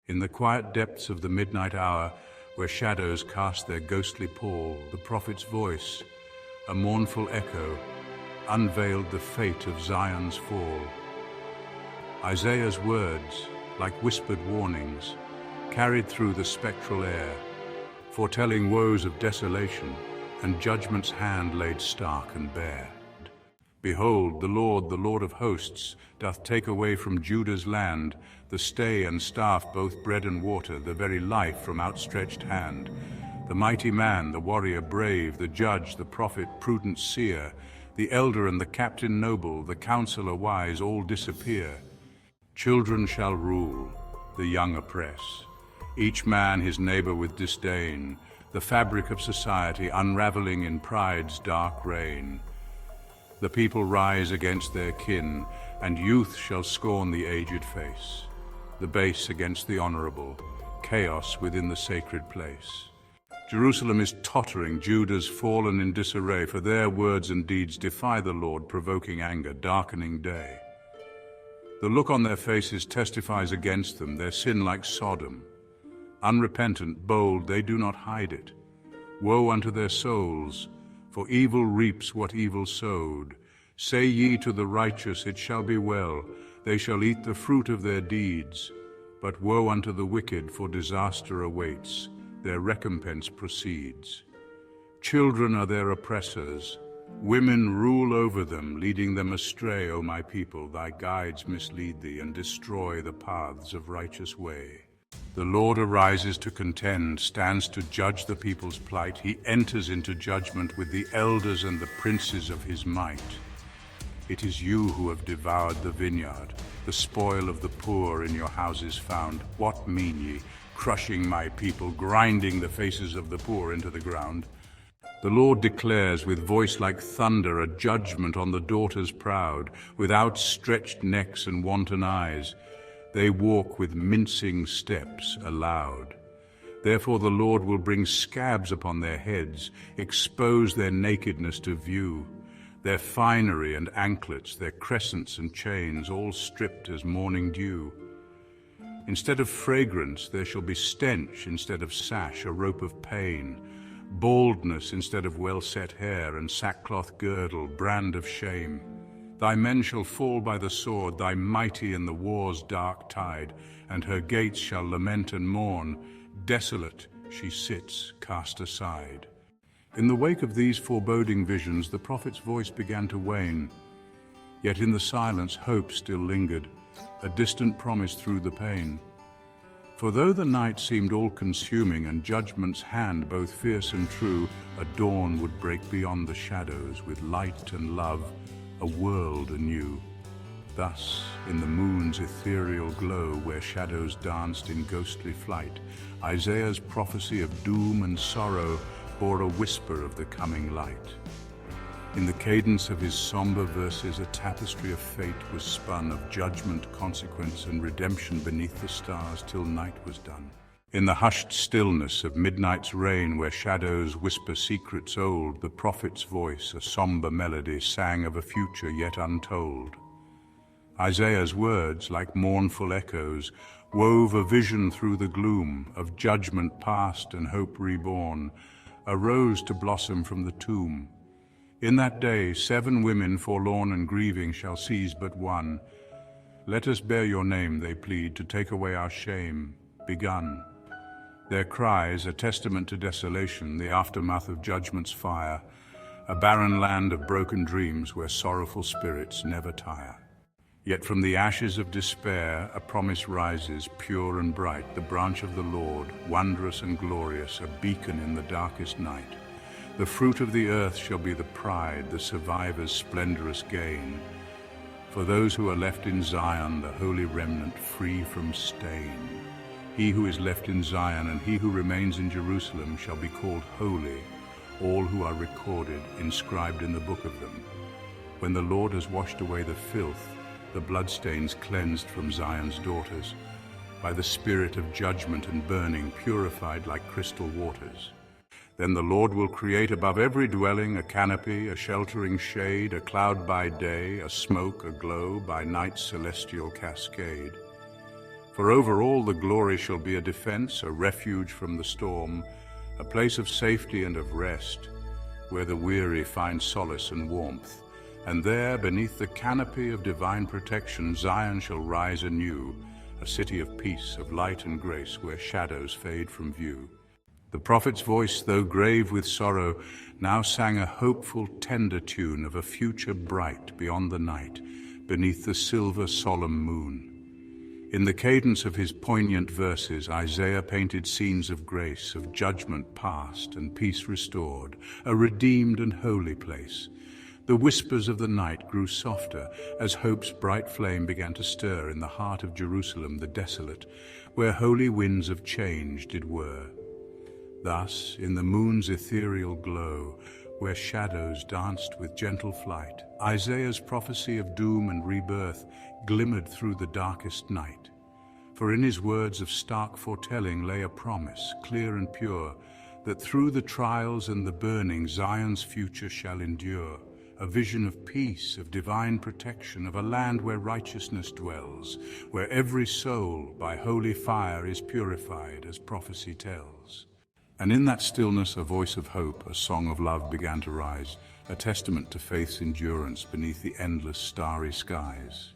In the quiet depths of the midnight hour, where shadows cast their ghostly pall, the prophet's voice, a mournful echo, unveiled the fate of Zion's fall. Isaiah's words, like whispered warnings, carried through the spectral air, foretelling woes of desolation and judgment's hand laid stark and bare. Behold, the Lord of hosts, doth take away from Judah's land the stay and staff, both bread and water, the very life from outstretched hand. The mighty man, the warrior brave, the judge, the prophet, prudent seer, the elder and the captain noble, the counselor wise, all disappear. Children shall rule, the young oppress, each man his neighbor with disdain, the fabric of society unraveling in pride's dark reign. The people rise against their kin, and youth shall scorn the aged face, the base against the honorable, chaos within the sacred place. Jerusalem is tottering, Judah's fallen in disarray, for their words and deeds defy the Lord, provoking anger, darkening day. The look on their faces testifies against them, their sin like Sodom. Unrepentant, bold, they do not hide it. Woe unto their souls, for evil reaps what evil sowed. Say ye to the righteous, it shall be well, they shall eat the fruit of their deeds. But woe unto the wicked, for disaster awaits, their recompense proceeds. Children are their oppressors, women rule over them, leading them astray, O my people. Thy guides mislead thee, and destroy the paths of righteous way. The Lord arises to contend, stands to judge the people's plight. He enters into judgment with the elders and the princes of his might. It is you who have devoured the vineyard, the spoil of the poor in your houses found. What mean ye, crushing my people, grinding the faces of the poor into the ground? The Lord declares with voice like thunder a judgment on the daughters proud, with outstretched necks and wanton eyes. They walk with mincing steps aloud. Therefore the Lord will bring scabs upon their heads, expose their nakedness to view. Their finery and anklets, their crescents and chains, all stripped as morning dew. Instead of fragrance there shall be stench, instead of sash a rope of pain. Baldness instead of well-set hair, and sackcloth girdle, brand of shame. Thy men shall fall by the sword, thy mighty in the war's dark tide, and her gates shall lament and mourn. Desolate she sits, cast aside. In the wake of these foreboding visions, the prophet's voice began to wane. Yet in the silence, hope still lingered, a distant promise through the pain. For though the night seemed all-consuming, and judgment's hand both fierce and true, a dawn would break beyond the shadows, with light and love, a world anew. Thus, in the moon's ethereal glow, where shadows danced in ghostly flight, Isaiah's prophecy of doom and sorrow bore a whisper of the coming light. In the cadence of his somber verses, a tapestry of fate was spun, of judgment, consequence, and redemption beneath the stars till night was done. In the hushed stillness of midnight's reign, where shadows whisper secrets old, the prophet's voice, a somber melody, sang of a future yet untold. Isaiah's words, like mournful echoes, wove a vision through the gloom of judgment past and hope reborn, a rose to blossom from the tomb. In that day 7 women forlorn and grieving shall seize but one. Let us bear your name, they plead, to take away our shame, begun. Their cries, a testament to desolation, the aftermath of judgment's fire, a barren land of broken dreams where sorrowful spirits never tire. Yet from the ashes of despair a promise rises, pure and bright, the branch of the Lord, wondrous and glorious, a beacon in the darkest night. The fruit of the earth shall be the pride, the survivor's splendorous gain. For those who are left in Zion, the holy remnant, free from stain. He who is left in Zion and he who remains in Jerusalem shall be called holy, all who are recorded, inscribed in the book of them. When the Lord has washed away the filth, the bloodstains cleansed from Zion's daughters, by the spirit of judgment and burning, purified like crystal waters. Then the Lord will create above every dwelling a canopy, a sheltering shade, a cloud by day, a smoke, a glow by night's celestial cascade. For over all the glory shall be a defense, a refuge from the storm, a place of safety and of rest, where the weary find solace and warmth. And there, beneath the canopy of divine protection, Zion shall rise anew, a city of peace, of light and grace, where shadows fade from view. The prophet's voice, though grave with sorrow, now sang a hopeful, tender tune of a future bright beyond the night, beneath the silver, solemn moon. In the cadence of his poignant verses, Isaiah painted scenes of grace, of judgment past and peace restored, a redeemed and holy place. The whispers of the night grew softer as hope's bright flame began to stir in the heart of Jerusalem the desolate, where holy winds of change did whir. Thus, in the moon's ethereal glow, where shadows danced with gentle flight, Isaiah's prophecy of doom and rebirth glimmered through the darkest night. For in his words of stark foretelling lay a promise, clear and pure, that through the trials and the burning Zion's future shall endure, a vision of peace, of divine protection, of a land where righteousness dwells, where every soul by holy fire is purified, as prophecy tells. And in that stillness a voice of hope, a song of love began to rise, a testament to faith's endurance beneath the endless starry skies.